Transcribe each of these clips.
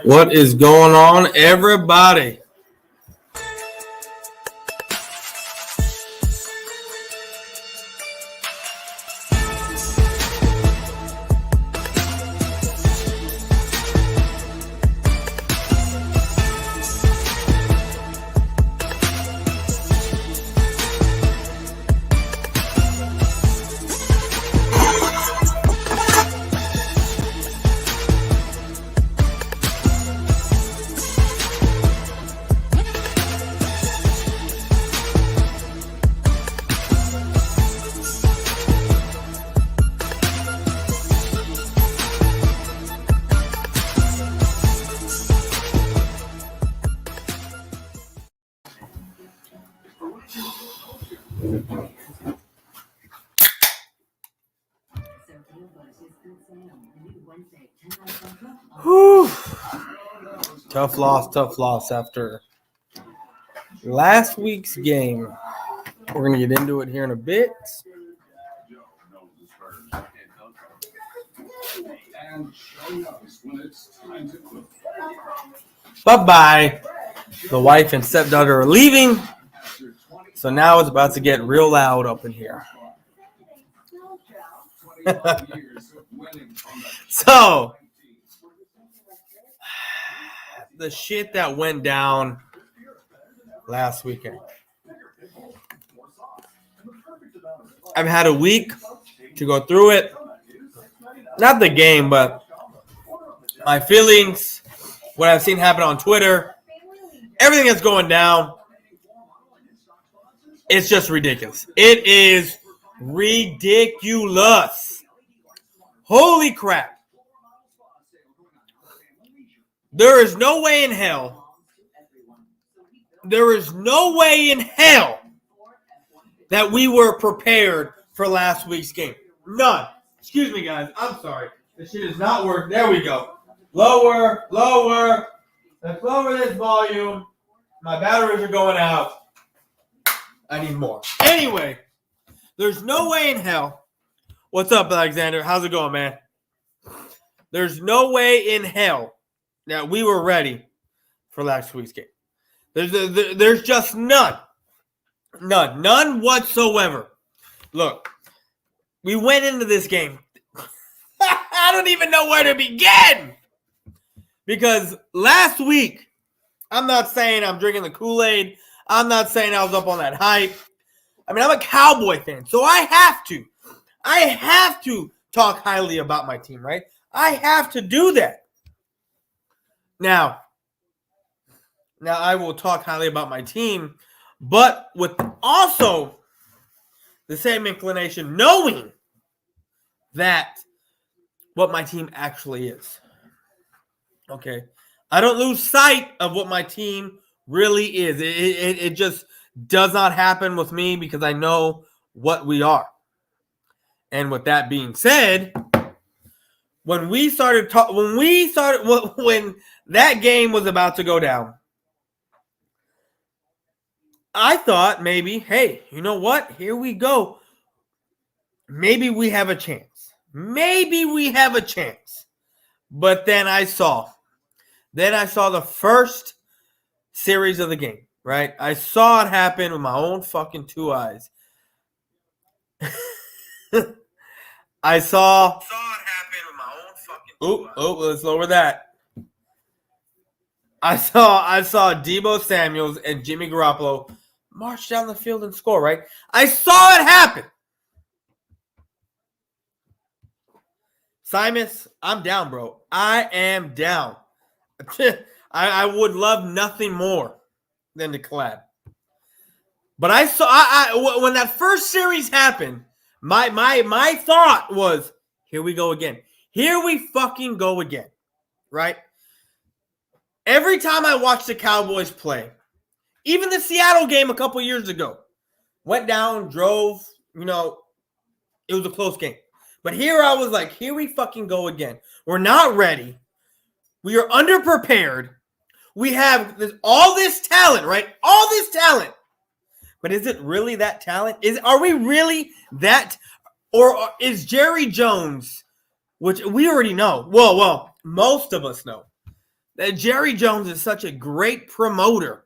What is going on, everybody? Whew. Tough loss after last week's game. We're going to get into it here in a bit. Bye-bye. The wife and stepdaughter are leaving. So now it's about to get real loud up in here. So, the shit that went down last weekend. I've had a week to go through it. Not the game, but my feelings, what I've seen happen on Twitter, everything that's going down. It's just ridiculous. It is ridiculous. Holy crap. There is no way in hell. There is no way in hell that we were prepared for last week's game. None. Excuse me, guys. I'm sorry. This shit is not working. There we go. Lower. Let's lower this volume. My batteries are going out. I need more. Anyway, there's no way in hell. What's up, Alexander? How's it going, man? There's no way in hell that we were ready for last week's game. There's just none. None whatsoever. Look, we went into this game. I don't even know where to begin. Because last week, I'm not saying I'm drinking the Kool-Aid. I'm not saying I was up on that hype. I mean, I'm a Cowboy fan, so I have to talk highly about my team, right? I have to do that. Now I will talk highly about my team, but with also the same inclination, knowing that what my team actually is. Okay? I don't lose sight of what my team really is. It just does not happen with me because I know what we are. And with that being said, when that game was about to go down, I thought maybe, hey, you know what? Here we go. Maybe we have a chance. But then I saw the first series of the game, right? I saw it happen with my own fucking two eyes. I saw it happen with my own fucking two eyes. Let's lower that. I saw Deebo Samuels and Jimmy Garoppolo march down the field and score, right? I saw it happen. Simus, I'm down, bro. I am down. I would love nothing more than to collab. But when that first series happened, my thought was, here we go again. Here we fucking go again, right? Every time I watch the Cowboys play, even the Seattle game a couple years ago, went down, drove, it was a close game. But here I was like, here we fucking go again. We're not ready. We are underprepared. We have all this talent, right? All this talent. But is it really that talent? Are we really that? Or is Jerry Jones, which we already know. Well, most of us know that Jerry Jones is such a great promoter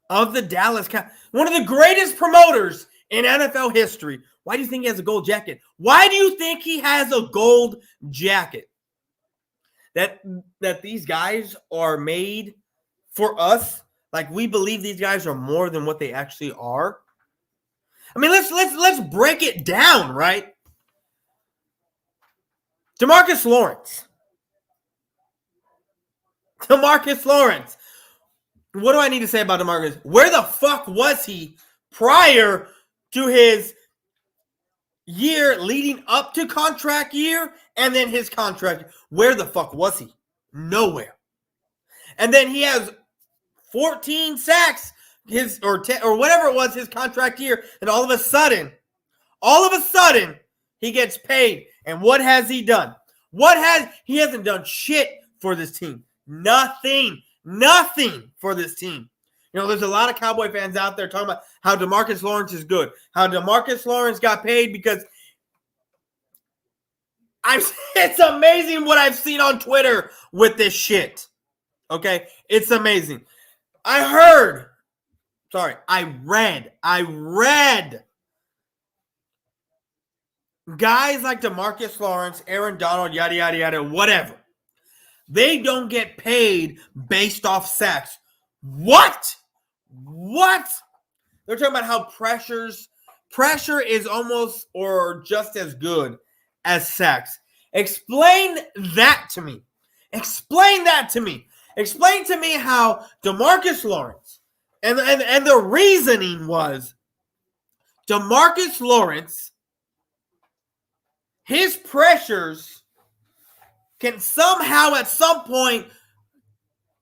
of the Dallas Cowboys. One of the greatest promoters in NFL history. Why do you think he has a gold jacket? Why do you think he has a gold jacket? That these guys are made for us? Like, we believe these guys are more than what they actually are? I mean, let's break it down, right? DeMarcus Lawrence. DeMarcus Lawrence. What do I need to say about DeMarcus? Where the fuck was he prior to his year leading up to contract year and then his contract? Where the fuck was he? Nowhere. And then he has 14 sacks or 10 or whatever it was his contract year, and all of a sudden he gets paid. And what has he done? He hasn't done shit for this team. Nothing for this team. You know, there's a lot of Cowboy fans out there talking about how DeMarcus Lawrence is good, how DeMarcus Lawrence got paid because it's amazing what I've seen on Twitter with this shit. Okay? It's amazing. I read guys like DeMarcus Lawrence, Aaron Donald, yada, yada, yada, whatever. They don't get paid based off sacks. What? They're talking about how pressure is almost or just as good as sacks. Explain that to me. Explain to me how DeMarcus Lawrence, and the reasoning was DeMarcus Lawrence, his pressures can somehow at some point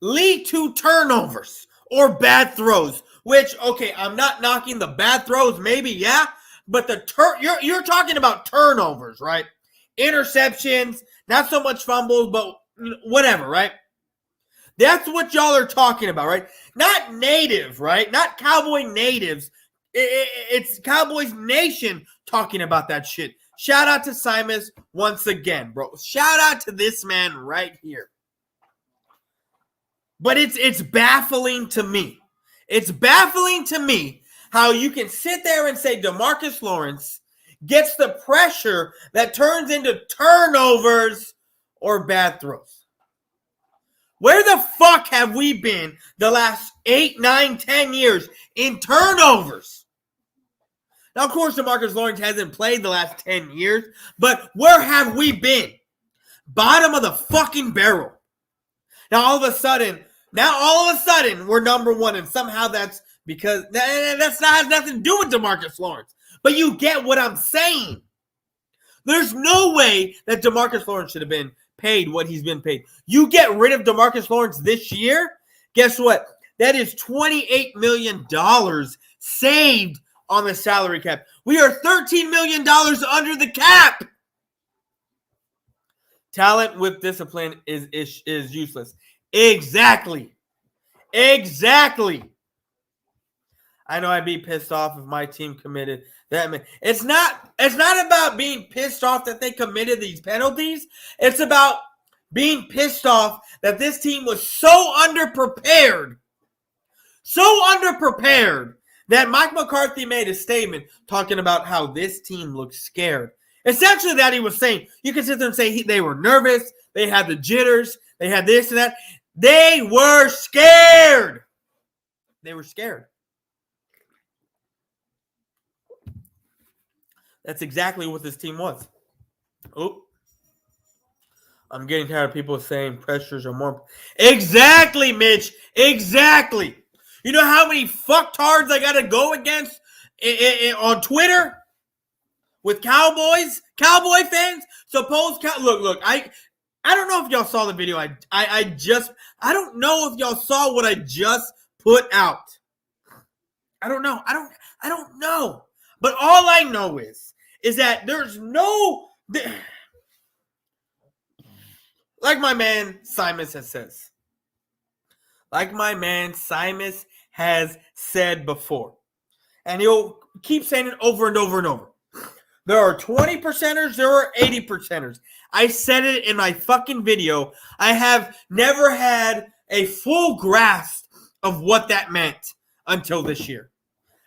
lead to turnovers or bad throws, which, okay, I'm not knocking the bad throws, maybe, yeah, but you're talking about turnovers, right? Interceptions, not so much fumbles, but whatever, right? That's what y'all are talking about, right? Not native, right? Not Cowboy natives. It's Cowboys Nation talking about that shit. Shout out to Simus once again, bro. Shout out to this man right here. But it's baffling to me. It's baffling to me how you can sit there and say DeMarcus Lawrence gets the pressure that turns into turnovers or bad throws. Where the fuck have we been the last 8, 9, 10 years in turnovers? Now, of course, DeMarcus Lawrence hasn't played the last 10 years, but where have we been? Bottom of the fucking barrel. Now, all of a sudden, we're number one, and somehow that's because that's not has nothing to do with DeMarcus Lawrence. But you get what I'm saying. There's no way that DeMarcus Lawrence should have been paid what he's been paid. You get rid of DeMarcus Lawrence this year, guess what? That is $28 million saved on the salary cap. We are $13 million under the cap. Talent with discipline is useless. Exactly. I know I'd be pissed off if my team committed that. It's not about being pissed off that they committed these penalties. It's about being pissed off that this team was so underprepared that Mike McCarthy made a statement talking about how this team looks scared. Essentially that he was saying, you can sit there and say they were nervous, they had the jitters, they had this and that. They were scared. That's exactly what this team was. Oh, I'm getting tired of people saying pressures are more. Exactly, Mitch. Exactly. You know how many fucktards I got to go against on Twitter with Cowboy fans? Look. I don't know if y'all saw the video. I don't know if y'all saw what I just put out. I don't know. But all I know is that there's no, like my man Simus has said before, and he'll keep saying it over and over and over. There are 20 percenters, there are 80 percenters. I said it in my fucking video. I have never had a full grasp of what that meant until this year.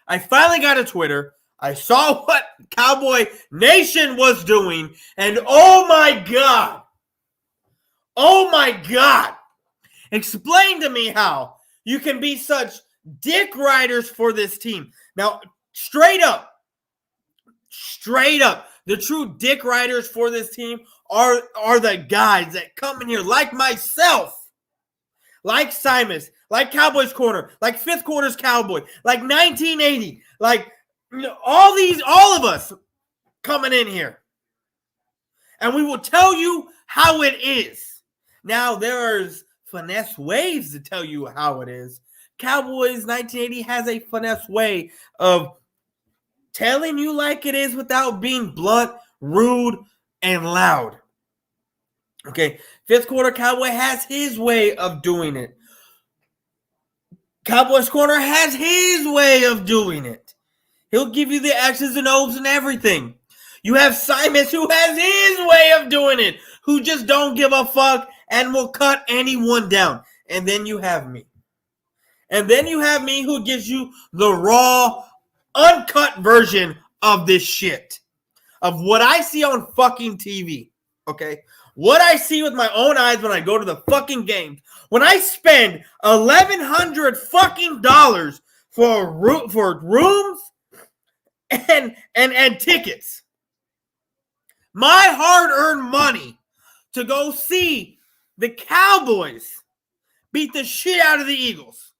I finally got a Twitter. I saw what Cowboy Nation was doing, and oh my God. Oh my God. Explain to me how you can be such dick riders for this team. Now, straight up, the true dick riders for this team are the guys that come in here like myself, like Simus, like Cowboys Corner, like Fifth Quarters Cowboy, like 1980, like all of us coming in here. And we will tell you how it is. Now, there's finesse ways to tell you how it is. Cowboys 1980 has a finesse way of telling you like it is without being blunt, rude, and loud. Okay, Fifth Quarter Cowboy has his way of doing it. Cowboys Corner has his way of doing it. He'll give you the X's and O's and everything. You have Simus who has his way of doing it, who just don't give a fuck and will cut anyone down. And then you have me. And then you have me who gives you the raw, uncut version of this shit. Of what I see on fucking TV. Okay? What I see with my own eyes when I go to the fucking games. When I spend $1,100 fucking dollars for rooms and tickets. My hard-earned money to go see the Cowboys beat the shit out of the Eagles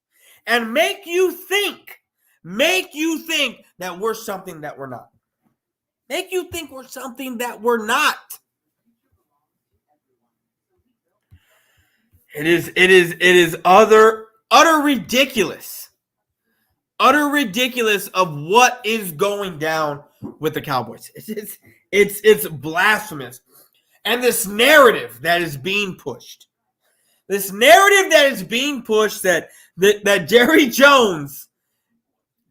and make you think that we're something that we're not. Make you think we're something that we're not. It is utter ridiculous. Utter ridiculous of what is going down with the Cowboys. It's blasphemous. And this narrative that is being pushed. This narrative that is being pushed that Jerry Jones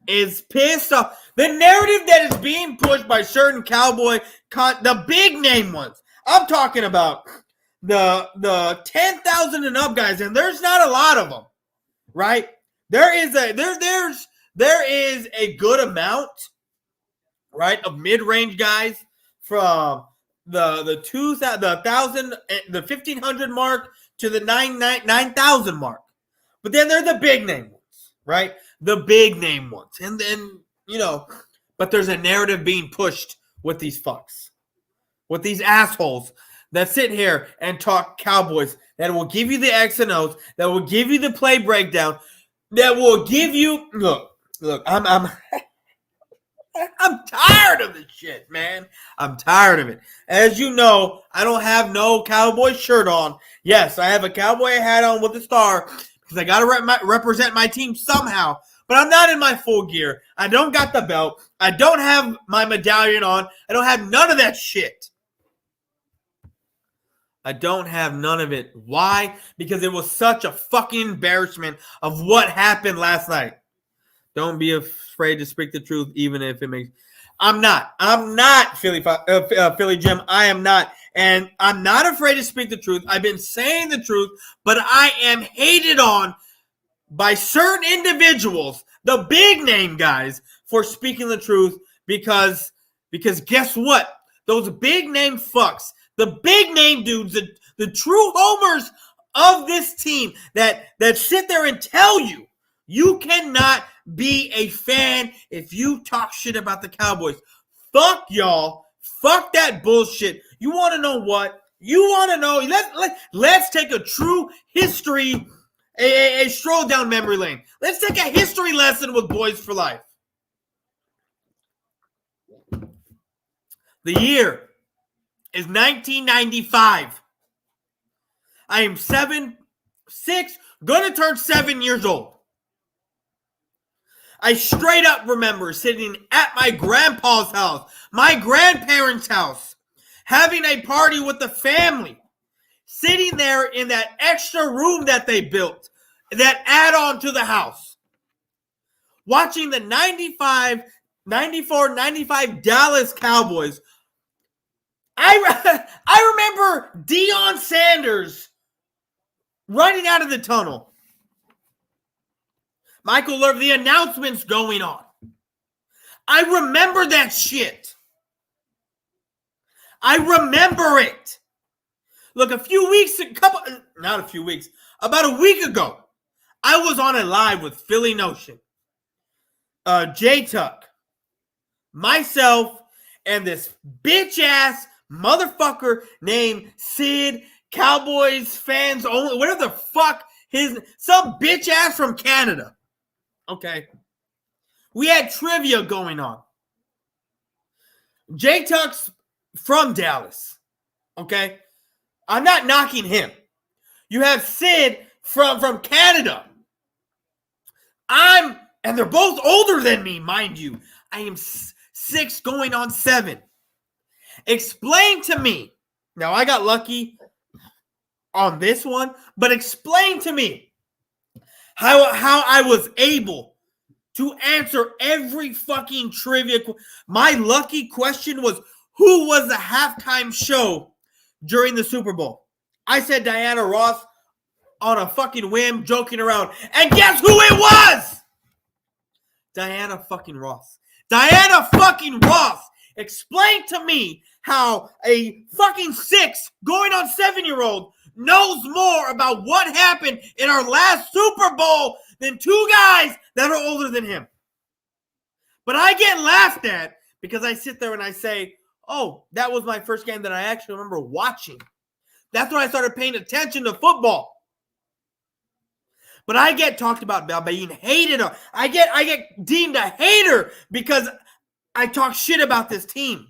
is pissed off. The narrative that is being pushed by certain Cowboy, the big name ones. I'm talking about the 10,000 and up guys, and there's not a lot of them, right? There is a good amount, right, of mid-range guys from the 1,500 mark to the 9,000 mark. But then they're the big name ones, right? The big name ones. And then, but there's a narrative being pushed with these fucks, with these assholes that sit here and talk Cowboys, that will give you the X and O's, that will give you the play breakdown, that will give you look, I'm tired of this shit, man. I'm tired of it. As you know, I don't have no Cowboy shirt on. Yes, I have a Cowboy hat on with a star because I got to represent my team somehow. But I'm not in my full gear. I don't got the belt. I don't have my medallion on. I don't have none of that shit. I don't have none of it. Why? Because it was such a fucking embarrassment of what happened last night. Don't be afraid to speak the truth, even if it makes. I'm not Philly Jim. I am not, and I'm not afraid to speak the truth. I've been saying the truth, but I am hated on by certain individuals, the big name guys, for speaking the truth. Because guess what? Those big name fucks, the big name dudes, the true homers of this team that sit there and tell you you cannot be a fan if you talk shit about the Cowboys. Fuck y'all. Fuck that bullshit. You want to know what? You want to know? Let's take a true history, a stroll down memory lane. Let's take a history lesson with Boyz4Life. The year is 1995. I am 6, gonna turn 7 years old. I straight up remember sitting at my grandpa's house, my grandparents' house, having a party with the family, sitting there in that extra room that they built, that add-on to the house, watching the 94-95 Dallas Cowboys. I remember Deion Sanders running out of the tunnel. Michael Irvin, the announcements going on. I remember that shit. I remember it. Look, about a week ago, I was on a live with Philly Notion, J-Tuck, myself, and this bitch-ass motherfucker named Sid, Cowboys fans only, whatever the fuck, some bitch-ass from Canada. Okay. We had trivia going on. J-Tuck's from Dallas. Okay. I'm not knocking him. You have Sid from Canada. And they're both older than me, mind you. I am 6 going on 7. Explain to me. Now, I got lucky on this one, but explain to me how I was able to answer every fucking trivia. My lucky question was, who was the halftime show during the Super Bowl? I said Diana Ross on a fucking whim, joking around. And guess who it was? Diana fucking Ross. Diana fucking Ross. Explain to me how a fucking 6 going on 7-year-old knows more about what happened in our last Super Bowl than 2 guys that are older than him. But I get laughed at because I sit there and I say, oh, that was my first game that I actually remember watching. That's when I started paying attention to football. But I get talked about being hated. I get deemed a hater because I talk shit about this team.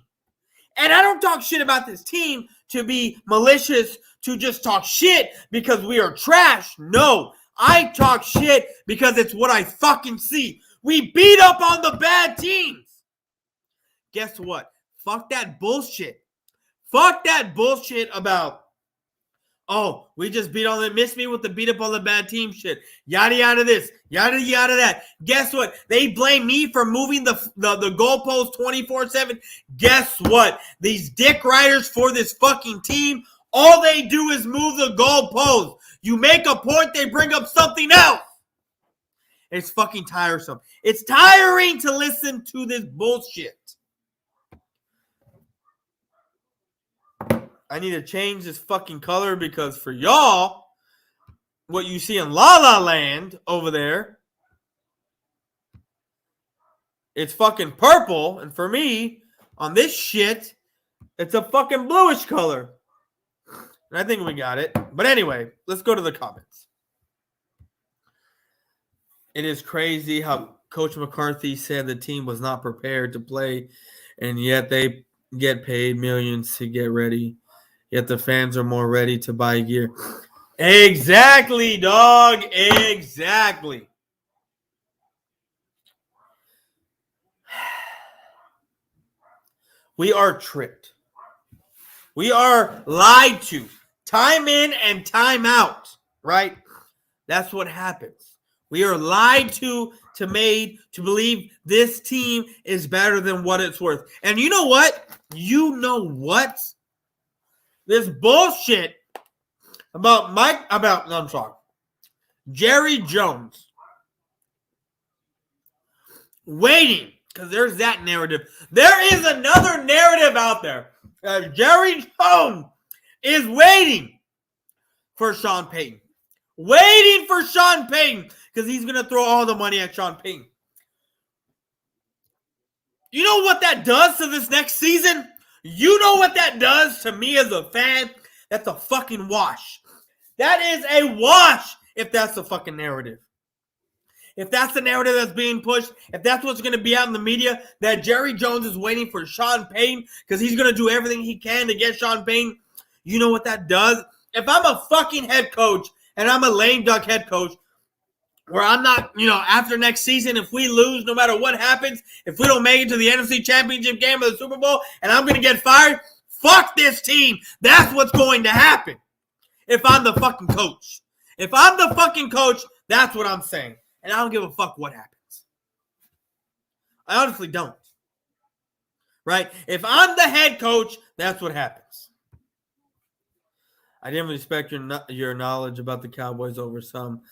And I don't talk shit about this team to be malicious, to just talk shit because we are trash. No, I talk shit because it's what I fucking see. We beat up on the bad teams. Guess what? Fuck that bullshit. Fuck that bullshit about, oh, we just beat on them, miss me with the beat up on the bad team shit. Yada yada this, yada yada that. Guess what? They blame me for moving the goalpost 24/7. Guess what? These dick riders for this fucking team, all they do is move the goalpost. You make a point, they bring up something else. It's fucking tiresome. It's tiring to listen to this bullshit. I need to change this fucking color because for y'all, what you see in La La Land over there, it's fucking purple. And for me, on this shit, it's a fucking bluish color. And I think we got it. But anyway, let's go to the comments. It is crazy how Coach McCarthy said the team was not prepared to play, and yet they get paid millions to get ready. Yet the fans are more ready to buy gear. Exactly, dog. Exactly. We are tricked. We are lied to. Time in and time out, right? That's what happens. We are lied to made to believe this team is better than what it's worth. And you know what? This bullshit about Jerry Jones waiting, because there's that narrative. There is another narrative out there. Jerry Jones is waiting for Sean Payton. Waiting for Sean Payton because he's going to throw all the money at Sean Payton. You know what that does to this next season? You know what that does to me as a fan? That's a fucking wash. That is a wash if that's the fucking narrative. If that's the narrative that's being pushed, if that's what's going to be out in the media, that Jerry Jones is waiting for Sean Payton because he's going to do everything he can to get Sean Payton, you know what that does? If I'm a fucking head coach and I'm a lame duck head coach, where I'm not, after next season, if we lose, no matter what happens, if we don't make it to the NFC Championship game or the Super Bowl, and I'm going to get fired, fuck this team. That's what's going to happen if I'm the fucking coach. If I'm the fucking coach, that's what I'm saying. And I don't give a fuck what happens. I honestly don't. right? If I'm the head coach, that's what happens. I didn't respect your knowledge about the Cowboys over someone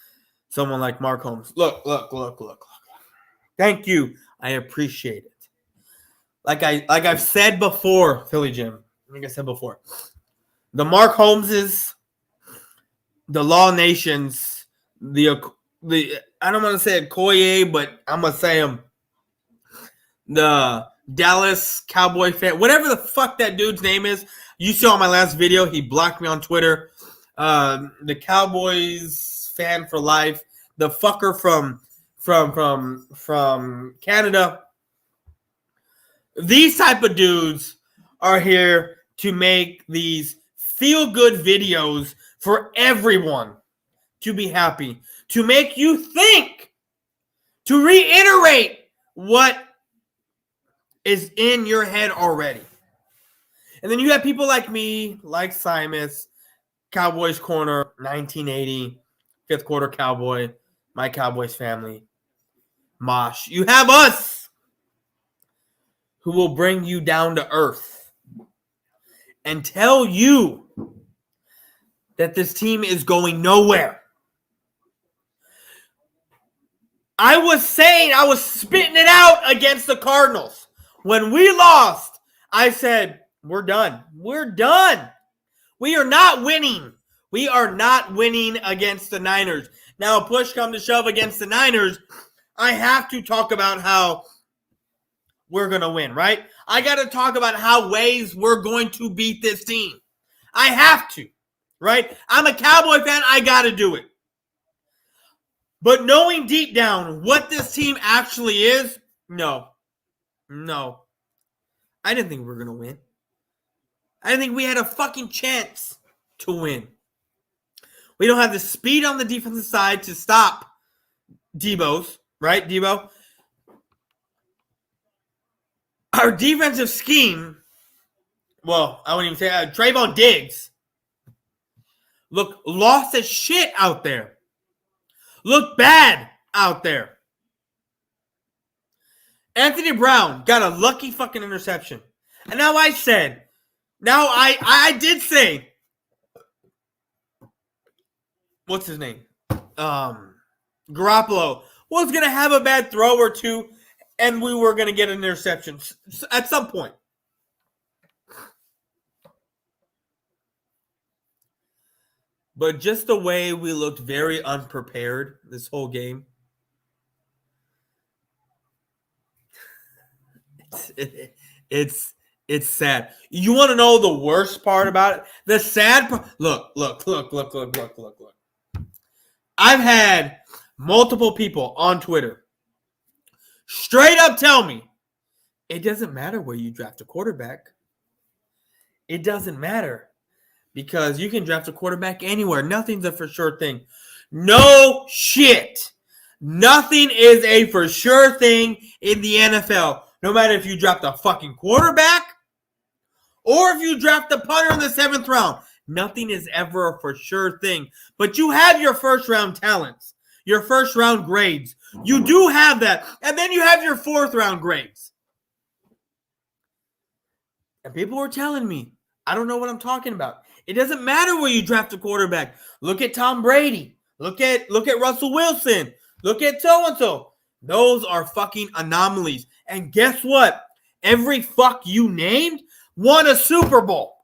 like Mark Holmes. Look. Thank you. I appreciate it. Like I've said before, Philly Jim. Like I said before, the Mark Holmeses, the Law Nations, the I don't want to say Okoye, but I'm gonna say them. The Dallas Cowboy fan, whatever the fuck that dude's name is. You saw my last video. He blocked me on Twitter. The Cowboys fan for life. The fucker from Canada. These type of dudes are here to make these feel-good videos for everyone to be happy, to make you think, to reiterate what is in your head already. And then you have people like me, like Simus, Cowboys Corner, 1980, fifth quarter Cowboy, my Cowboys family, Mosh. You have us who will bring you down to earth and tell you that this team is going nowhere. I was spitting it out against the Cardinals. When we lost, I said, we're done. We're done. We are not winning. We are not winning against the Niners. Now, push come to shove against the Niners, I have to talk about how we're going to win, right? I got to talk about how ways we're going to beat this team. I have to, right? I'm a Cowboy fan. I got to do it. But knowing deep down what this team actually is, no. I didn't think we were going to win. I didn't think we had a fucking chance to win. We don't have the speed on the defensive side to stop Debo's, right, Debo? Our defensive scheme, well, I wouldn't even say Trayvon Diggs, look lost as shit out there. Look bad out there. Anthony Brown got a lucky fucking interception. And now I did say, what's his name? Garoppolo was going to have a bad throw or two, and we were going to get an interception at some point. But just the way we looked very unprepared this whole game. It's sad. You want to know the worst part about it? The sad part. Look. I've had multiple people on Twitter straight up tell me, it doesn't matter where you draft a quarterback. It doesn't matter. Because you can draft a quarterback anywhere. Nothing's a for sure thing. No shit. Nothing is a for sure thing in the NFL. No matter if you draft a fucking quarterback or if you draft a punter in the 7th round. Nothing is ever a for sure thing. But you have your first round talents. Your first round grades. You do have that. And then you have your 4th round grades. And people were telling me, I don't know what I'm talking about. It doesn't matter where you draft a quarterback. Look at Tom Brady. Look at Russell Wilson. Look at so-and-so. Those are fucking anomalies. And guess what? Every fuck you named won a Super Bowl.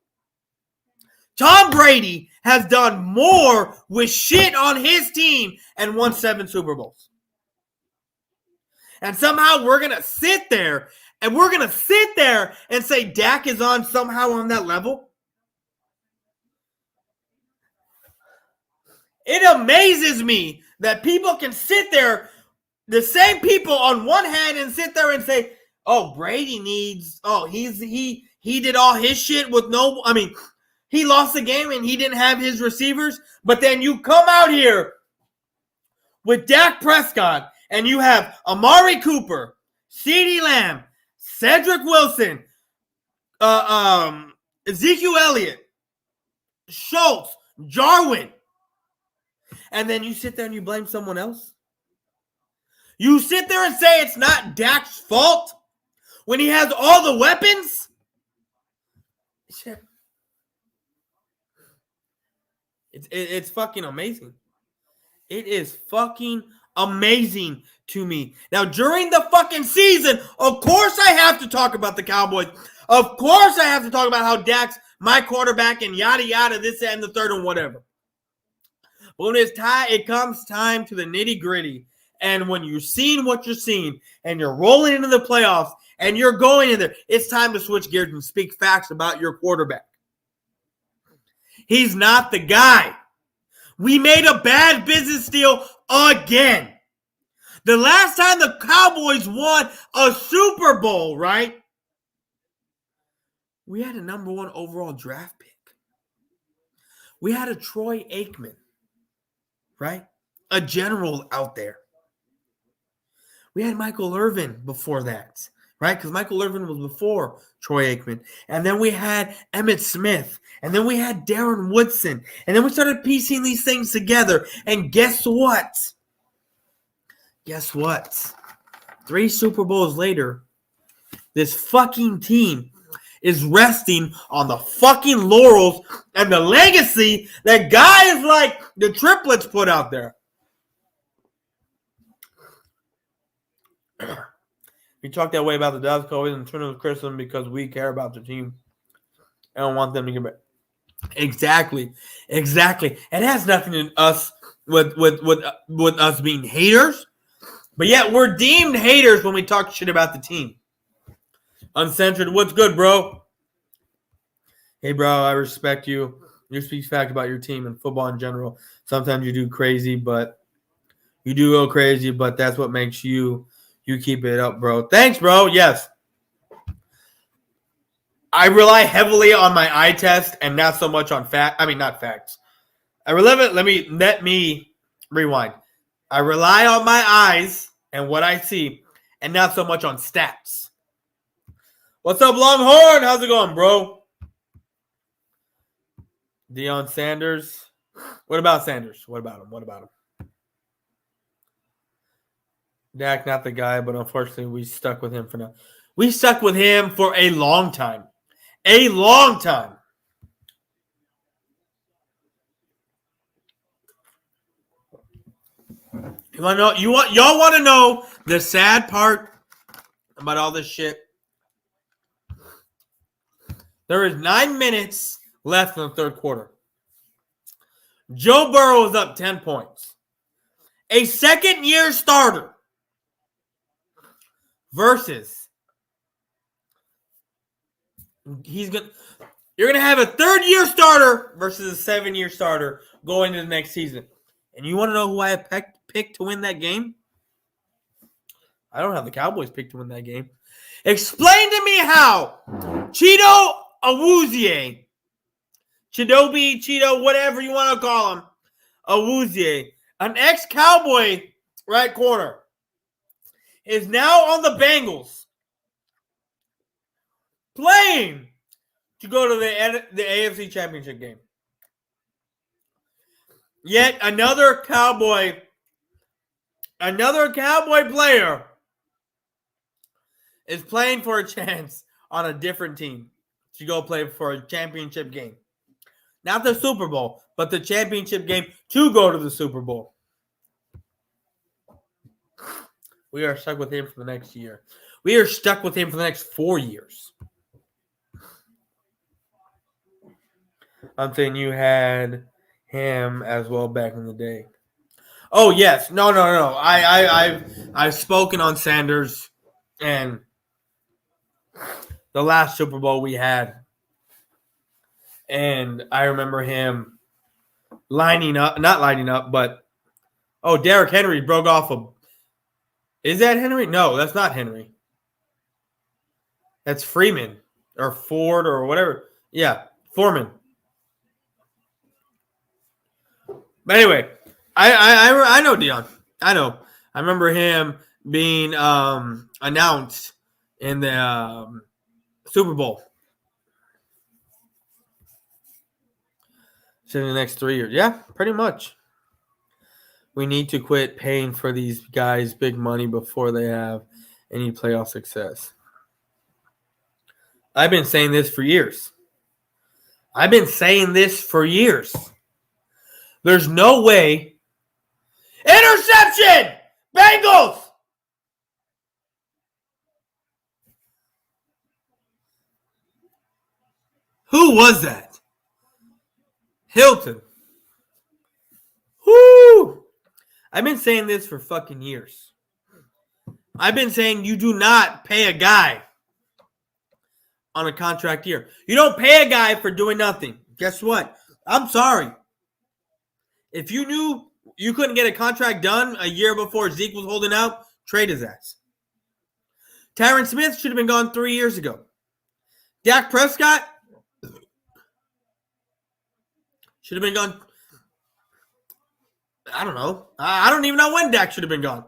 Tom Brady has done more with shit on his team and won 7 Super Bowls. And somehow we're going to sit there and say Dak is somehow on that level. It amazes me that people can sit there, the same people on one hand, and sit there and say, "Oh, Brady needs. Oh, he did all his shit with no. I mean, he lost the game and he didn't have his receivers. But then you come out here with Dak Prescott and you have Amari Cooper, CeeDee Lamb, Cedric Wilson, Ezekiel Elliott, Schultz, Jarwin." And then you sit there and you blame someone else? You sit there and say it's not Dak's fault when he has all the weapons? It's fucking amazing. It is fucking amazing to me. Now, during the fucking season, of course I have to talk about the Cowboys. Of course I have to talk about how Dak's my quarterback and yada yada, this and the third and whatever. But when it comes time to the nitty gritty, and when you're seeing what you're seeing, and you're rolling into the playoffs, and you're going in there, it's time to switch gears and speak facts about your quarterback. He's not the guy. We made a bad business deal again. The last time the Cowboys won a Super Bowl, right? We had a number 1 overall draft pick. We had a Troy Aikman, right? A general out there. We had Michael Irvin before that, right? Because Michael Irvin was before Troy Aikman. And then we had Emmitt Smith. And then we had Darren Woodson. And then we started piecing these things together. And guess what? Guess what? 3 Super Bowls later, this fucking team is resting on the fucking laurels and the legacy that guys like the triplets put out there. We talk that way about the Dallas Cowboys and turn of criticism because we care about the team. I don't want them to get back. Exactly. It has nothing to us with us being haters, but yet we're deemed haters when we talk shit about the team. Uncensored, what's good, bro? Hey, bro, I respect you. You speak fact about your team and football in general. Sometimes you do crazy, but you do go crazy, but that's what makes you. You keep it up, bro. Thanks, bro. Yes. I rely heavily on my eye test and not so much on not facts. Let me rewind. I rely on my eyes and what I see and not so much on stats. What's up, Longhorn? How's it going, bro? Deion Sanders. What about Sanders? What about him? Dak, not the guy, but unfortunately, we stuck with him for now. We stuck with him for a long time. A long time. Y'all want to know the sad part about all this shit? There is 9 minutes left in the third quarter. Joe Burrow is up 10 points. A second-year starter versus you're going to have a third-year starter versus a 7-year starter going into the next season. And you want to know who I have picked to win that game? I don't have the Cowboys picked to win that game. Explain to me how Cheeto Awuzie, Cheeto, whatever you want to call him, Awuzie, an ex-Cowboy right corner, is now on the Bengals playing to go to the AFC Championship game. Yet another Cowboy player is playing for a chance on a different team to go play for a championship game. Not the Super Bowl, but the championship game to go to the Super Bowl. We are stuck with him for the next year. We are stuck with him for the next 4 years. I'm saying you had him as well back in the day. Oh, yes. No. I've spoken on Sanders and the last Super Bowl we had. And I remember him not lining up, but Derrick Henry broke off a. Is that Henry? No, that's not Henry. That's Freeman or Ford or whatever. Yeah, Foreman. But anyway, I know Deion. I know. I remember him being announced in the Super Bowl. So in the next 3 years. Yeah, pretty much. We need to quit paying for these guys big money before they have any playoff success. I've been saying this for years. There's no way. Interception! Bengals! Who was that? Hilton. Whoo! I've been saying this for fucking years. I've been saying you do not pay a guy on a contract year. You don't pay a guy for doing nothing. Guess what? I'm sorry. If you knew you couldn't get a contract done a year before Zeke was holding out, trade his ass. Tyron Smith should have been gone 3 years ago. Dak Prescott should have been gone. I don't know. I don't even know when Dak should have been gone.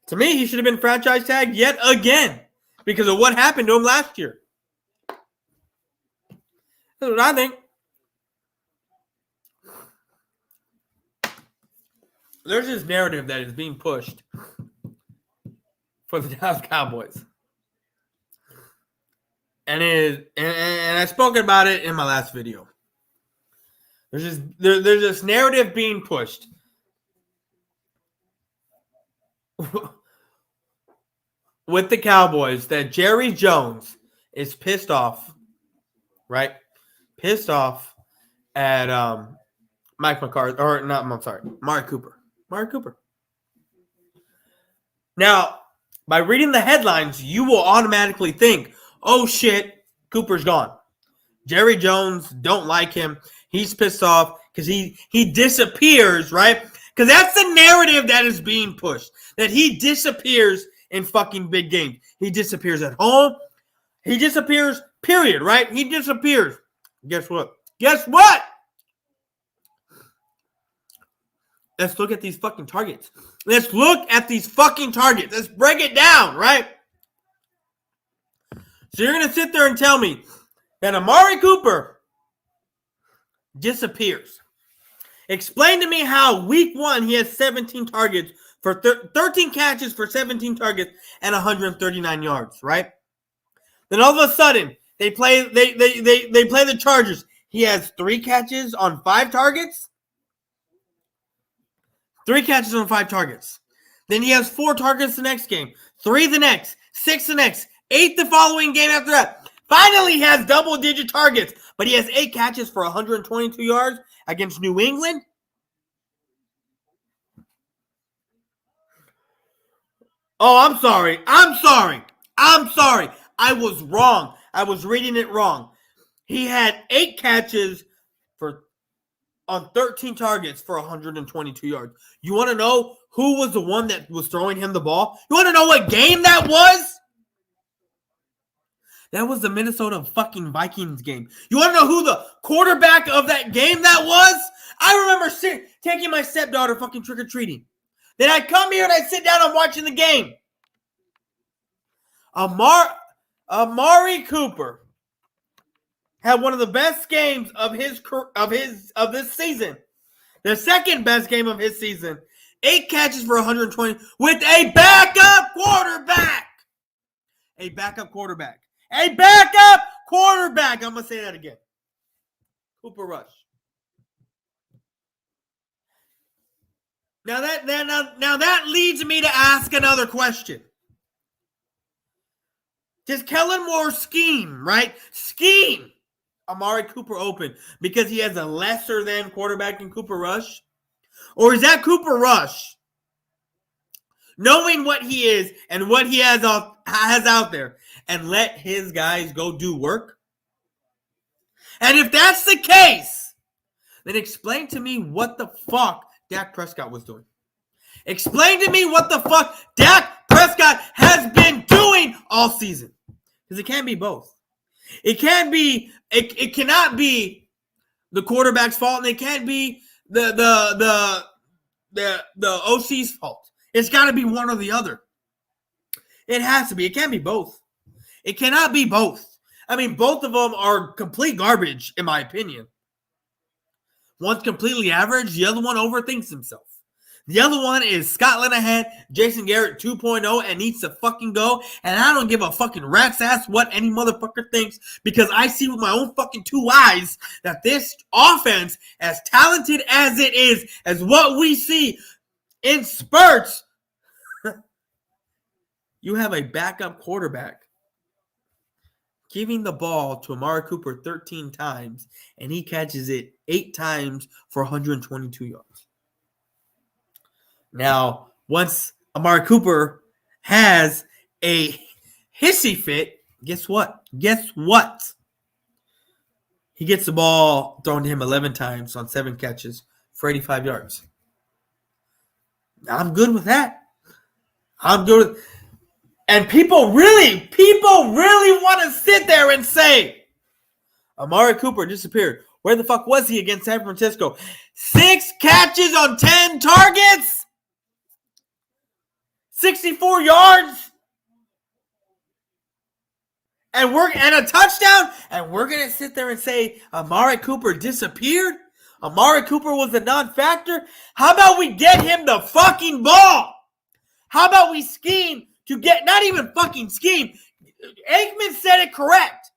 To me, he should have been franchise tagged yet again because of what happened to him last year. That's what I think. There's this narrative that is being pushed for the Dallas Cowboys. And I've spoken about it in my last video. There's this narrative being pushed. With the Cowboys that Jerry Jones is pissed off, right? Pissed off at Mike McCarthy, or not, I'm sorry, Mark Cooper. Now, by reading the headlines, you will automatically think, oh shit, Cooper's gone. Jerry Jones, don't like him. He's pissed off because he disappears, right? Because that's the narrative that is being pushed. That he disappears in fucking big games. He disappears at home. He disappears, period, right? He disappears. Guess what? Let's look at these fucking targets. Let's break it down, right? So you're going to sit there and tell me that Amari Cooper disappears. Explain to me how week 1 he has 17 targets for 13 catches for 17 targets and 139 yards, right? Then all of a sudden they play the Chargers. He has 3 catches on 5 targets. 3 catches on 5 targets. Then he has 4 targets the next game, 3 the next, 6 the next, 8 the following game after that. Finally, he has double-digit targets, but he has 8 catches for 122 yards against New England. Oh, I'm sorry. I was wrong. I was reading it wrong. He had 8 catches on 13 targets for 122 yards. You want to know who was the one that was throwing him the ball? You want to know what game that was? That was the Minnesota fucking Vikings game. You want to know who the quarterback of that game that was? I remember taking my stepdaughter fucking trick-or-treating. Then I'd come here and I'd sit down and watching the game. Amari Cooper had one of the best games of this season. The second best game of his season. 8 catches for 120 with a backup quarterback. I'm going to say that again. Cooper Rush. Now that leads me to ask another question. Does Kellen Moore scheme Amari Cooper open because he has a lesser than quarterback in Cooper Rush? Or is that Cooper Rush knowing what he is and what he has out there and let his guys go do work? And if that's the case, then explain to me what the fuck Dak Prescott was doing. Explain to me what the fuck Dak Prescott has been doing all season. Because it can't be both. It cannot be the quarterback's fault, and it can't be the OC's fault. It's got to be one or the other. It has to be. It can't be both. It cannot be both. I mean, both of them are complete garbage, in my opinion. One's completely average. The other one overthinks himself. The other one is Scotland ahead, Jason Garrett 2.0 and needs to fucking go. And I don't give a fucking rat's ass what any motherfucker thinks because I see with my own fucking two eyes that this offense, as talented as it is, as what we see in spurts, you have a backup quarterback giving the ball to Amari Cooper 13 times, and he catches it 8 times for 122 yards. Now, once Amari Cooper has a hissy fit, guess what? He gets the ball thrown to him 11 times on 7 catches for 85 yards. I'm good with that. I'm good with. And people really want to sit there and say, Amari Cooper disappeared. Where the fuck was he against San Francisco? 6 catches on 10 targets? 64 yards? And a touchdown? And we're going to sit there and say Amari Cooper disappeared? Amari Cooper was a non-factor? How about we get him the fucking ball? How about we scheme to get, not even fucking scheme. Aikman said it correct.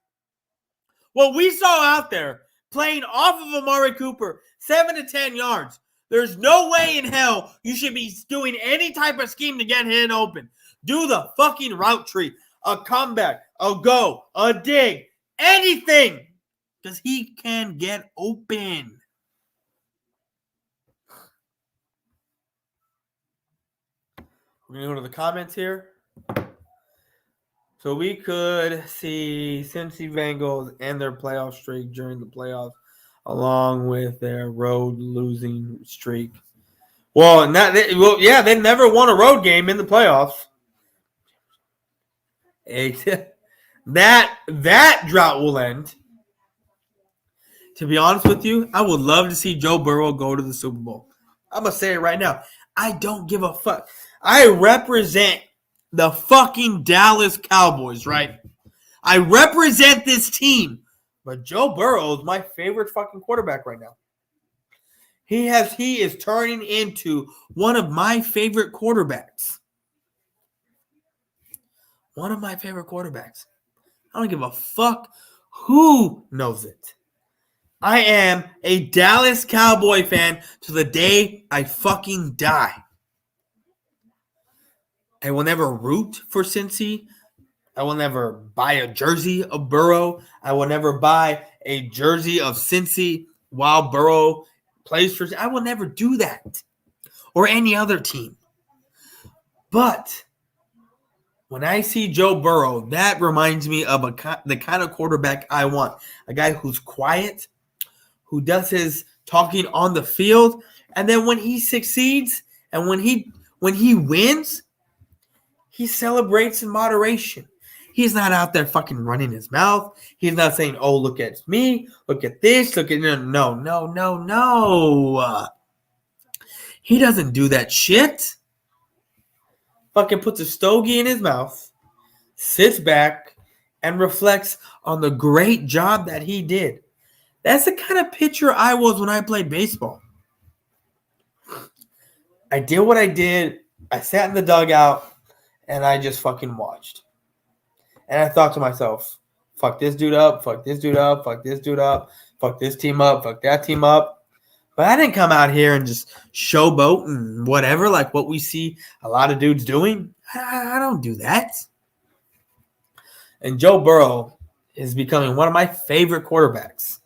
What we saw out there, playing off of Amari Cooper, 7 to 10 yards. There's no way in hell you should be doing any type of scheme to get him open. Do the fucking route tree, a comeback, a go, a dig, anything. Because he can get open. We're going to go to the comments here. So we could see Cincy Bengals and their playoff streak during the playoffs, along with their road losing streak. Well, they never won a road game in the playoffs. That drought will end. To be honest with you, I would love to see Joe Burrow go to the Super Bowl. I'm going to say it right now. I don't give a fuck. I represent the fucking Dallas Cowboys, right? I represent this team. But Joe Burrow is my favorite fucking quarterback right now. He is turning into one of my favorite quarterbacks. One of my favorite quarterbacks. I don't give a fuck who knows it. I am a Dallas Cowboy fan to the day I fucking die. I will never root for Cincy. I will never buy a jersey of Burrow. I will never buy a jersey of Cincy while Burrow plays for. I will never do that. Or any other team. But when I see Joe Burrow, that reminds me of the kind of quarterback I want. A guy who's quiet, who does his talking on the field, and then when he succeeds and when he wins, he celebrates in moderation. He's not out there fucking running his mouth. He's not saying, oh, look at me. Look at this. Look at no. He doesn't do that shit. Fucking puts a stogie in his mouth, sits back, and reflects on the great job that he did. That's the kind of pitcher I was when I played baseball. I did what I did. I sat in the dugout. And I just fucking watched. And I thought to myself, fuck this dude up, fuck this dude up, fuck this dude up, fuck this team up, fuck that team up. But I didn't come out here and just showboat and whatever, like what we see a lot of dudes doing. I don't do that. And Joe Burrow is becoming one of my favorite quarterbacks.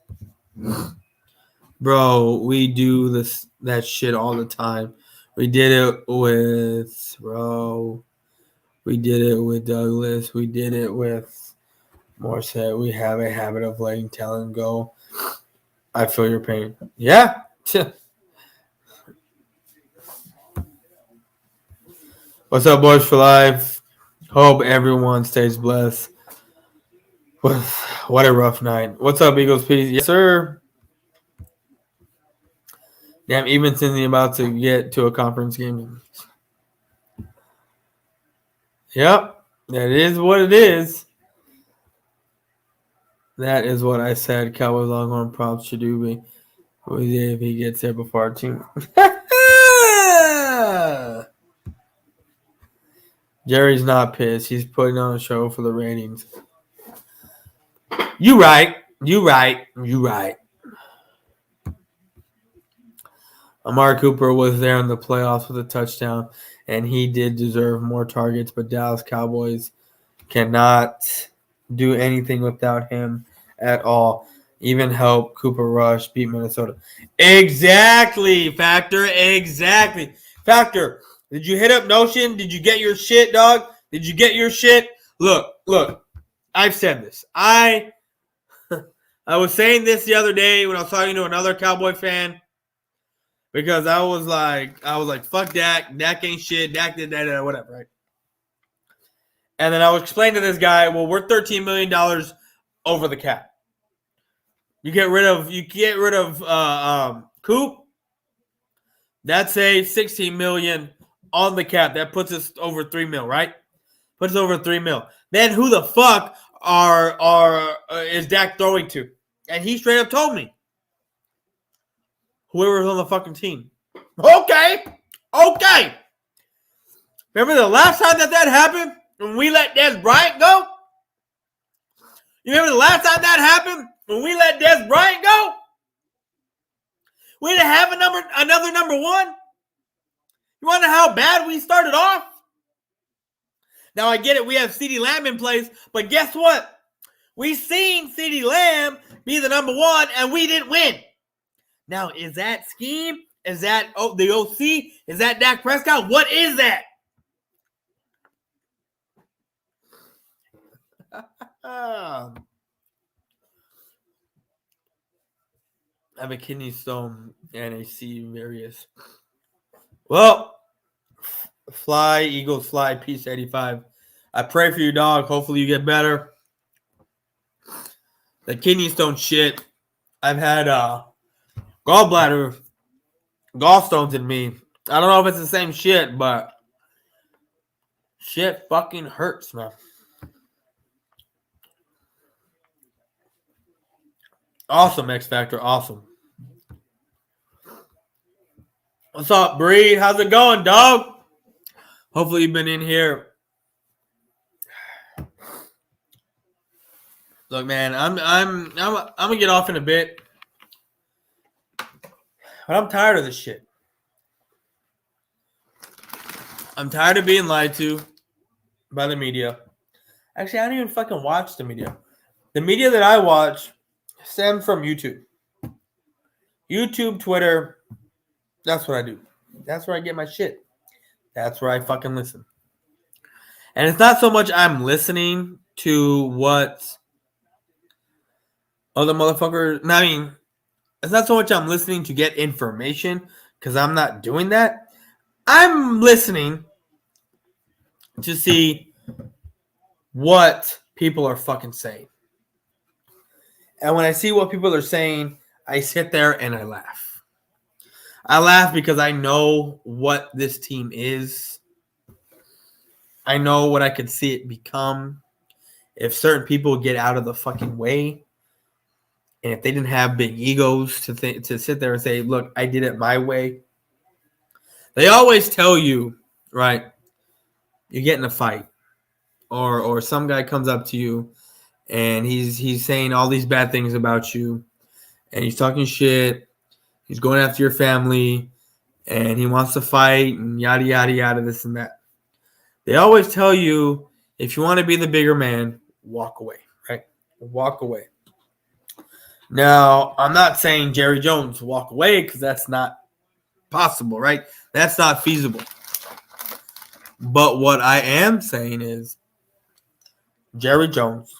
Bro, we do that shit all the time. We did it with, we did it with Douglas. We did it with Morissette. We have a habit of letting talent go. I feel your pain. Yeah. What's up, Boyz4Life? Hope everyone stays blessed. What a rough night. What's up, Eagles Peace? Yes, sir. Damn, even thinking about to get to a conference game. Yep, that is what it is. That is what I said. Cowboys Longhorn props should do me if he gets there before our team. Jerry's not pissed. He's putting on a show for the ratings. You right. Amari Cooper was there in the playoffs with a touchdown, and he did deserve more targets, but Dallas Cowboys cannot do anything without him at all. Even help Cooper Rush beat Minnesota. Exactly, Factor. Exactly. Factor, did you hit up Notion? Did you get your shit, dog? Did you get your shit? Look. I've said this. I was saying this the other day when I was talking to another Cowboy fan because I was like, fuck Dak. Dak ain't shit. Dak did that, whatever, right? And then I was explaining to this guy, well, we're $13 million over the cap. You get rid of Coop. That's a $16 million on the cap. That puts us over $3 million, right? Puts us over $3 million. Then who the fuck is Dak throwing to? And he straight up told me. Whoever's on the fucking team. Okay. Remember the last time that happened? When we let Dez Bryant go? You remember the last time that happened? When we let Dez Bryant go? We didn't have another number one? You want to know how bad we started off? Now, I get it. We have CeeDee Lamb in place. But guess what? We seen CeeDee Lamb be the number one, and we didn't win. Now, is that scheme? Is that the OC? Is that Dak Prescott? What is that? I have a kidney stone and a C various. Well, fly, Eagles fly, peace 85. I pray for you, dog. Hopefully you get better. The kidney stone shit. I've had gallstones in me. I don't know if it's the same shit, but shit fucking hurts, man. Awesome, X Factor. Awesome. What's up, Bree? How's it going, dog? Hopefully you've been in here. Look, man, I'm gonna get off in a bit, but I'm tired of this shit. I'm tired of being lied to by the media. Actually, I don't even fucking watch the media. The media that I watch stems from YouTube. YouTube, Twitter. That's what I do. That's where I get my shit. That's where I fucking listen. And it's not so much I'm listening to what other motherfuckers. I mean, it's not so much I'm listening to get information because I'm not doing that. I'm listening to see what people are fucking saying. And when I see what people are saying, I sit there and I laugh. I laugh because I know what this team is. I know what I could see it become if certain people get out of the fucking way. And if they didn't have big egos to sit there and say, look, I did it my way. They always tell you, right, you get in a fight. Or some guy comes up to you and he's saying all these bad things about you. And he's talking shit. He's going after your family. And he wants to fight and yada, yada, yada, this and that. They always tell you, if you want to be the bigger man, walk away, right? Walk away. Now, I'm not saying Jerry Jones walk away because that's not possible, right? That's not feasible. But what I am saying is Jerry Jones,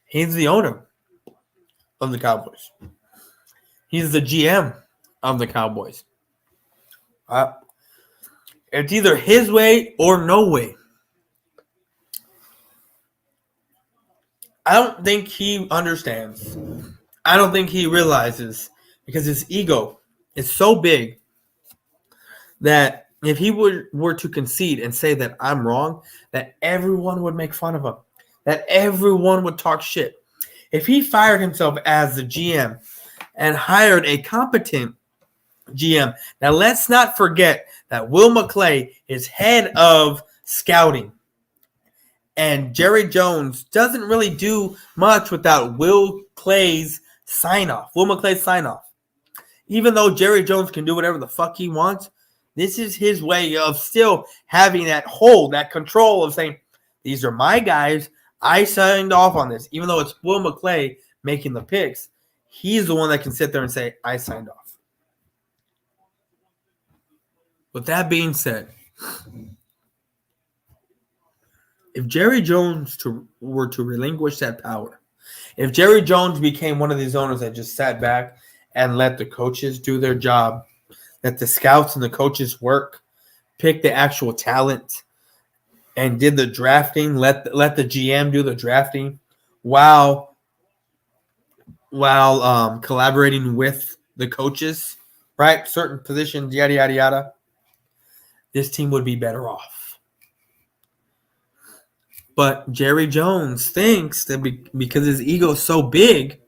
he's the owner of the Cowboys. He's the GM of the Cowboys. It's either his way or no way. I don't think he understands. I don't think he realizes because his ego is so big that if he were to concede and say that I'm wrong, that everyone would make fun of him, that everyone would talk shit. If he fired himself as the GM and hired a competent GM. Now, let's not forget that Will McClay is head of scouting. And Jerry Jones doesn't really do much without Will McClay's sign-off. Even though Jerry Jones can do whatever the fuck he wants, this is his way of still having that hold, that control of saying, these are my guys. I signed off on this. Even though it's Will McClay making the picks, he's the one that can sit there and say, I signed off. With that being said, if Jerry Jones were to relinquish that power, if Jerry Jones became one of these owners that just sat back and let the coaches do their job, let the scouts and the coaches work, pick the actual talent, and did the drafting, let the GM do the drafting while collaborating with the coaches, right? Certain positions, yada, yada, yada. This team would be better off. But Jerry Jones thinks that because his ego is so big,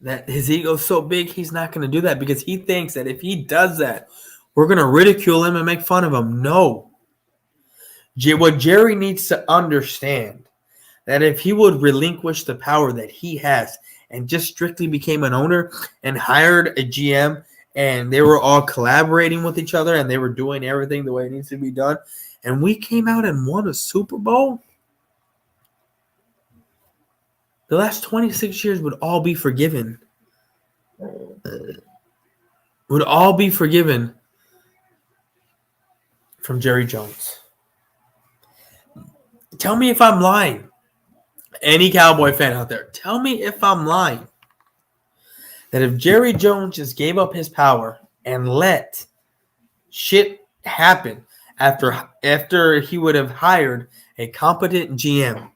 he's not going to do that because he thinks that if he does that, we're going to ridicule him and make fun of him. No. What Jerry needs to understand, that if he would relinquish the power that he has and just strictly became an owner and hired a GM and they were all collaborating with each other and they were doing everything the way it needs to be done, and we came out and won a Super Bowl, the last 26 years would all be forgiven. Would all be forgiven from Jerry Jones. Tell me if I'm lying. Any Cowboy fan out there, tell me if I'm lying. That if Jerry Jones just gave up his power and let shit happen after he would have hired a competent GM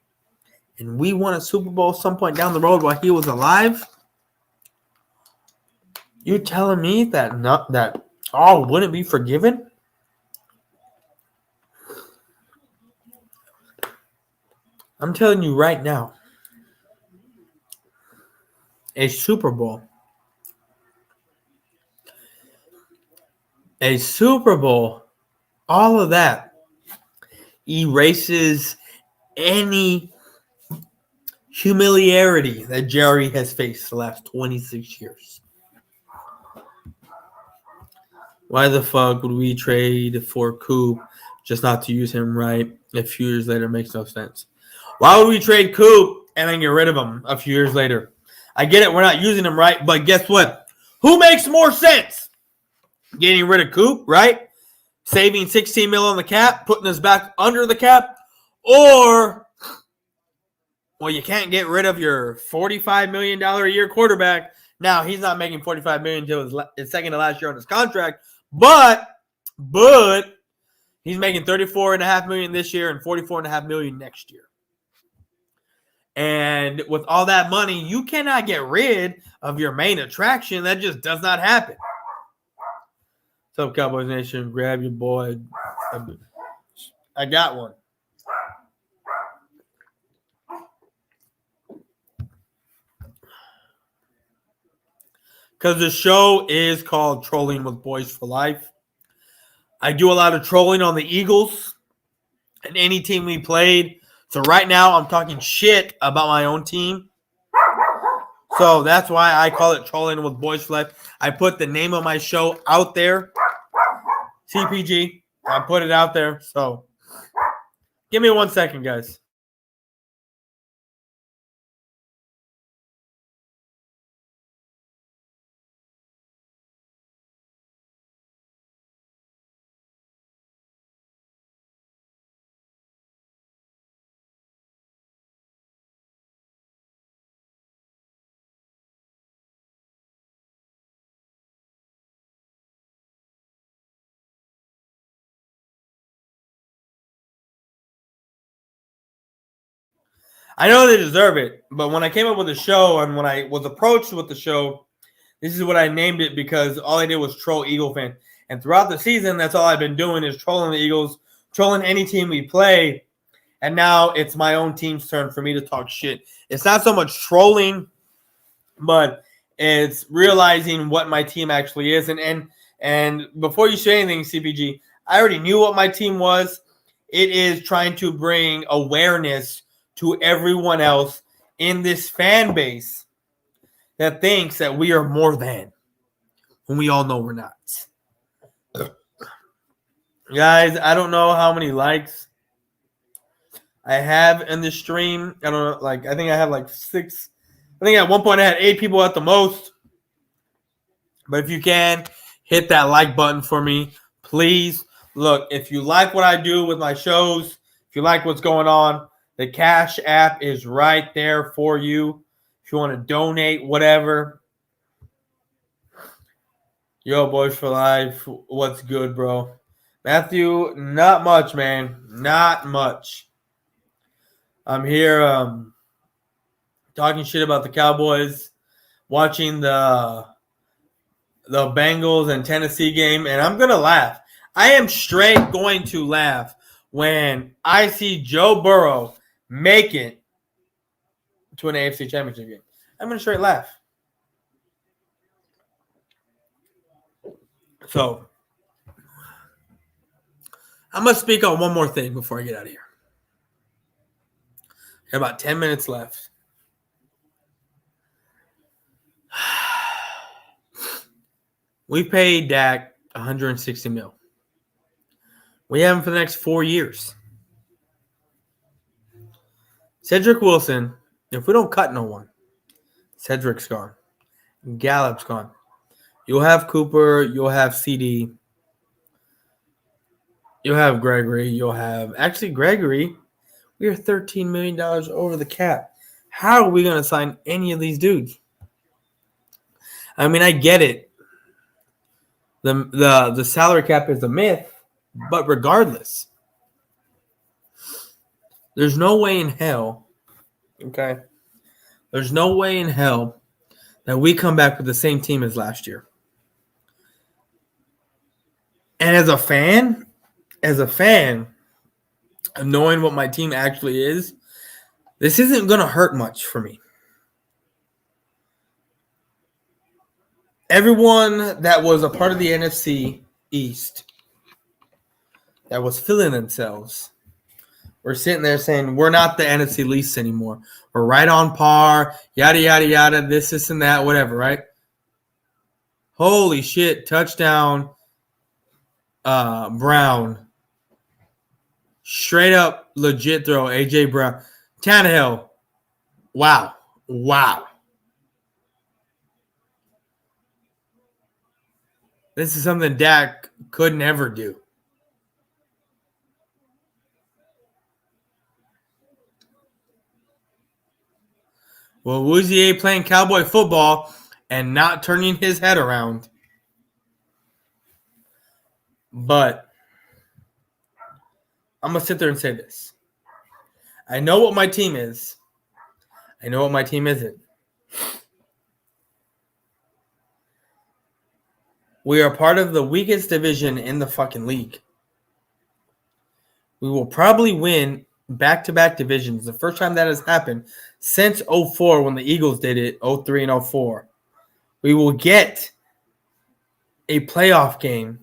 and we won a Super Bowl some point down the road while he was alive, you telling me that all wouldn't be forgiven? I'm telling you right now, a Super Bowl, all of that erases any humiliarity that Jerry has faced the last 26 years. Why the fuck would we trade for Coop just not to use him right a few years later? Makes no sense. Why would we trade Coop and then get rid of him a few years later? I get it, we're not using him right, but guess what? Who makes more sense? Getting rid of Coop, right? Saving $16 million on the cap, putting us back under the cap, or well, you can't get rid of your $45 million a year quarterback. Now, he's not making $45 million until his second to last year on his contract, but he's making $34.5 million this year and $44.5 million next year. And with all that money, you cannot get rid of your main attraction. That just does not happen. What's up, Cowboys Nation? Grab your boy. I got one. Because the show is called Trolling with Boyz4Life. I do a lot of trolling on the Eagles and any team we played. So right now I'm talking shit about my own team. So that's why I call it Trolling with Boyz4Life. I put the name of my show out there. TPG. I put it out there. So give me 1 second, guys. I know they deserve it, but when I came up with the show and when I was approached with the show, this is what I named it because all I did was troll Eagle fans. And throughout the season, that's all I've been doing is trolling the Eagles, trolling any team we play. And now it's my own team's turn for me to talk shit. It's not so much trolling, but It's realizing what my team actually is. And before you say anything, CPG, I already knew what my team was. It is trying to bring awareness to everyone else in this fan base that thinks that we are more than, when we all know we're not. Guys, I don't know how many likes I have in the stream. I don't know, I think I have 6. I think at one point I had 8 people at the most. But if you can, hit that like button for me, please. Look, if you like what I do with my shows, if you like what's going on, the Cash App is right there for you. If you want to donate, whatever. Yo, Boyz4Life, what's good, bro? Matthew, not much, man. Not much. I'm here talking shit about the Cowboys, watching the Bengals and Tennessee game, and I'm going to laugh. I am straight going to laugh when I see Joe Burrow make it to an AFC Championship game. I'm going to straight laugh. So, I'm going to speak on one more thing before I get out of here. I got about 10 minutes left. We paid Dak $160 million. We have him for the next 4 years. Cedric Wilson, if we don't cut no one, Cedric's gone. Gallup's gone. You'll have Cooper. You'll have CD. You'll have Gregory. You'll have... Actually, Gregory, we are $13 million over the cap. How are we going to sign any of these dudes? I mean, I get it. The salary cap is a myth, but regardless, there's no way in hell, okay? There's no way in hell that we come back with the same team as last year. And as a fan of knowing what my team actually is, this isn't going to hurt much for me. Everyone that was a part of the NFC East that was feeling themselves were sitting there saying, we're not the NFC least anymore. We're right on par, yada, yada, yada, this, and that, whatever, right? Holy shit, touchdown, Brown. Straight up, legit throw, A.J. Brown. Tannehill, wow. This is something Dak could never do. Well, Wouzier playing cowboy football and not turning his head around. But I'm going to sit there and say this. I know what my team is. I know what my team isn't. We are part of the weakest division in the fucking league. We will probably win back-to-back divisions. The first time that has happened since 2004 when the Eagles did it, 2003 and 2004. We will get a playoff game.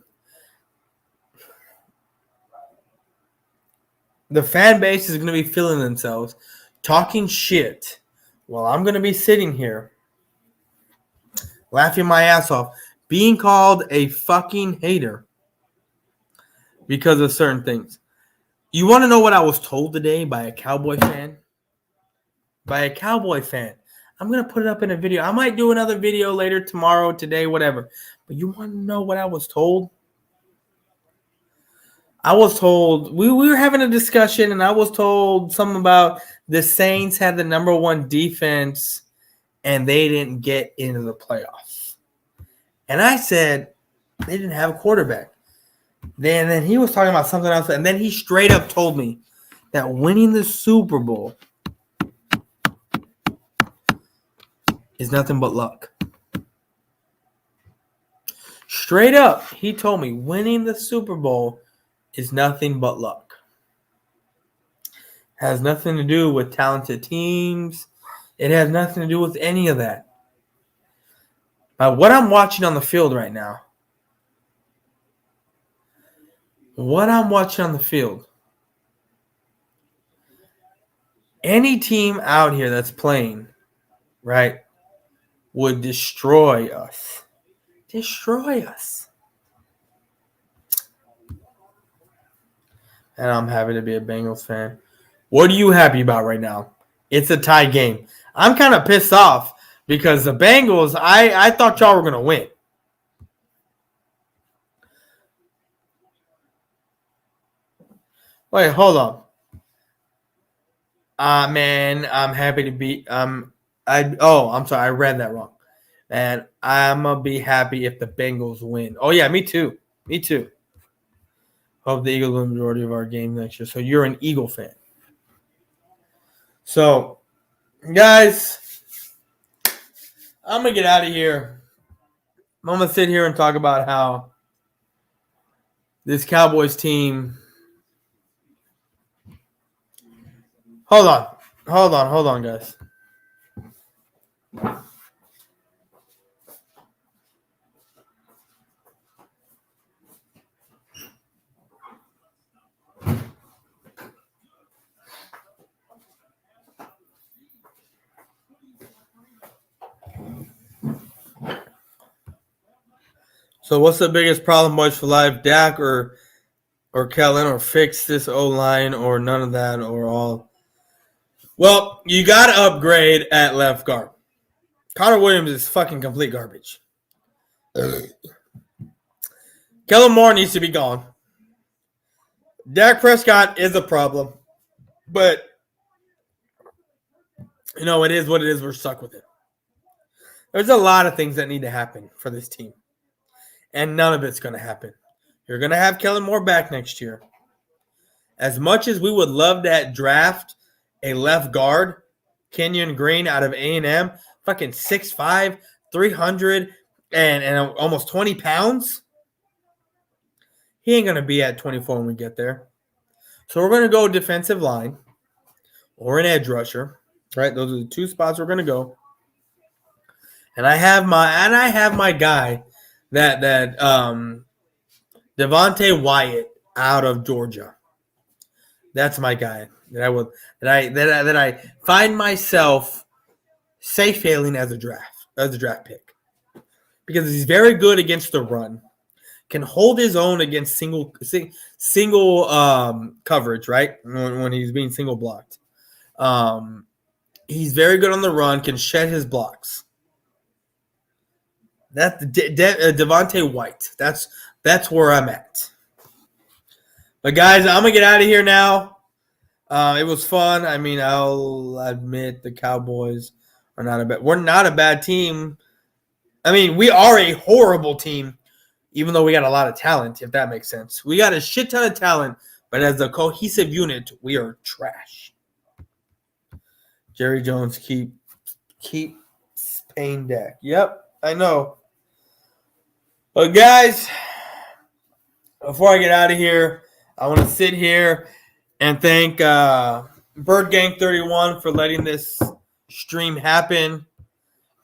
The fan base is going to be feeling themselves, talking shit, while I'm going to be sitting here laughing my ass off, being called a fucking hater because of certain things. You want to know what I was told today by a Cowboy fan? By a Cowboy fan. I'm going to put it up in a video. I might do another video later, tomorrow, today, whatever. But you want to know what I was told? I was told, we were having a discussion, and I was told something about the Saints had the number one defense, and they didn't get into the playoffs. And I said, they didn't have a quarterback. Then he was talking about something else, and then he straight up told me that winning the Super Bowl is nothing but luck. Straight up, he told me winning the Super Bowl is nothing but luck. Has nothing to do with talented teams. It has nothing to do with any of that. By what I'm watching on the field right now, any team out here that's playing, right, would destroy us. And I'm happy to be a Bengals fan. What are you happy about right now? It's a tie game. I'm kind of pissed off because the Bengals, I thought y'all were going to win. Wait, hold on. Man, I'm happy to be. I'm sorry, I read that wrong. And I'm gonna be happy if the Bengals win. Oh yeah, me too. Hope the Eagles win the majority of our games next year. So you're an Eagle fan. So, guys, I'm gonna get out of here. I'm gonna sit here and talk about how this Cowboys team. Hold on, guys. So what's the biggest problem, Boyz4Life? Dak or Kellen, or fix this O-line, or none of that, or all? Well, you got to upgrade at left guard. Connor Williams is fucking complete garbage. Kellen Moore needs to be gone. Dak Prescott is a problem, but it is what it is. We're stuck with it. There's a lot of things that need to happen for this team, and none of it's going to happen. You're going to have Kellen Moore back next year. As much as we would love that draft a left guard, Kenyon Green out of A&M, fucking 6'5", 300, and almost 20 pounds, he ain't going to be at 24 when we get there. So we're going to go defensive line or an edge rusher, right? Those are the two spots we're going to go. And I have my guy that Devontae Wyatt out of Georgia. That's my guy that I find myself safe hailing as a draft pick, because he's very good against the run, can hold his own against single coverage, right? When he's being single blocked, he's very good on the run, can shed his blocks. That's Devontae White. That's where I'm at. But guys, I'm gonna get out of here now. It was fun. I mean, I'll admit the Cowboys are not a bad. We're not a bad team. I mean, we are a horrible team, even though we got a lot of talent. If that makes sense, we got a shit ton of talent, but as a cohesive unit, we are trash. Jerry Jones keep paying Dak. Yep, I know. But guys, before I get out of here, I want to sit here and thank Bird Gang 31 for letting this stream happen.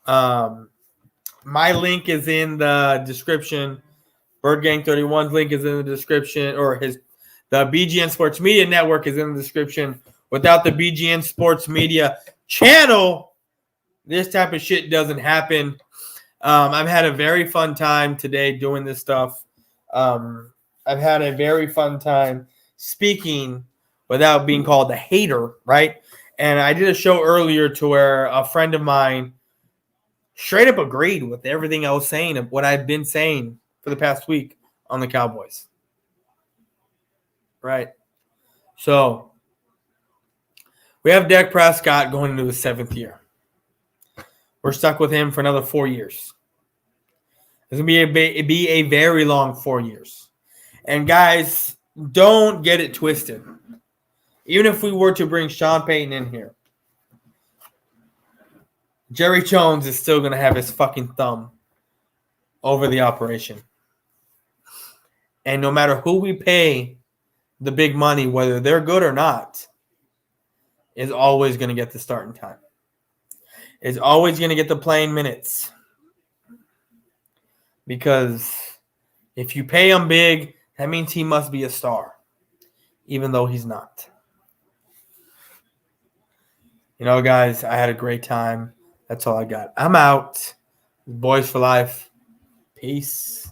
My link is in the description. Bird Gang 31's link is in the description, or the BGN Sports Media Network is in the description. Without the BGN Sports Media channel, this type of shit doesn't happen. I've had a very fun time today doing this stuff. I've had a very fun time speaking without being called a hater, right? And I did a show earlier to where a friend of mine straight up agreed with everything I was saying, of what I've been saying for the past week on the Cowboys. Right? So, we have Dak Prescott going into the 7th year. We're stuck with him for another 4 years. It's going to be a very long 4 years. And guys, don't get it twisted. Even if we were to bring Sean Payton in here, Jerry Jones is still going to have his fucking thumb over the operation. And no matter who we pay the big money, whether they're good or not, is always going to get the starting time. Is always going to get the playing minutes. Because if you pay him big, that means he must be a star, even though he's not. Guys, I had a great time. That's all I got. I'm out. Boys for life. Peace.